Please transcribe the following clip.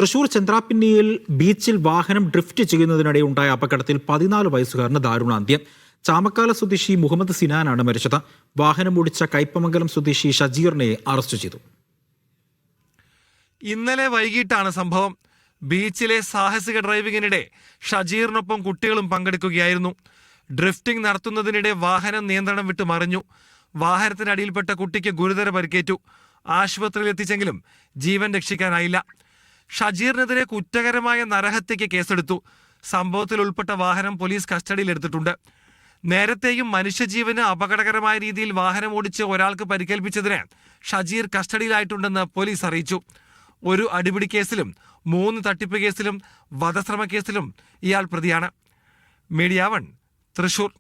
തൃശൂർ ചന്ദ്രാപ്പിന്നിയിൽ ബീച്ചിൽ വാഹനം ഡ്രിഫ്റ്റ് ചെയ്യുന്നതിനിടെ ഉണ്ടായ അപകടത്തിൽ 14 വയസ്സുകാരന് ദാരുണാന്ത്യം. ചാമക്കാല സ്വദേശി മുഹമ്മദ് സിനാനാണ് മരിച്ചത്. വാഹനം ഓടിച്ച കയ്പമംഗലം സ്വദേശി ഷജീറിനെ അറസ്റ്റ് ചെയ്തു. ഇന്നലെ വൈകിട്ടാണ് സംഭവം. ബീച്ചിലെ സാഹസിക ഡ്രൈവിംഗിനിടെ ഷജീറിനൊപ്പം കുട്ടികളും പങ്കെടുക്കുകയായിരുന്നു. ഡ്രിഫ്റ്റിംഗ് നടത്തുന്നതിനിടെ വാഹനം നിയന്ത്രണം വിട്ട് മറിഞ്ഞു. വാഹനത്തിനടിയിൽപ്പെട്ട കുട്ടിക്ക് ഗുരുതര പരിക്കേറ്റു. ആശുപത്രിയിൽ എത്തിച്ചെങ്കിലും ജീവൻ രക്ഷിക്കാനായില്ല. ഷജീറിനെതിരെ കുറ്റകരമായ നരഹത്യയ്ക്ക് കേസെടുത്തു. സംഭവത്തിൽ ഉൾപ്പെട്ട വാഹനം പോലീസ് കസ്റ്റഡിയിലെടുത്തിട്ടുണ്ട്. നേരത്തെയും മനുഷ്യജീവന് അപകടകരമായ രീതിയിൽ വാഹനം ഓടിച്ച് ഒരാൾക്ക് പരിക്കേൽപ്പിച്ചതിന് ഷജീർ കസ്റ്റഡിയിലായിട്ടുണ്ടെന്ന് പോലീസ് അറിയിച്ചു. ഒരു അടിപിടി കേസിലും 3 തട്ടിപ്പ് കേസിലും വധശ്രമ കേസിലും ഇയാൾ പ്രതിയാണ്. മീഡിയ 1 തൃശൂർ.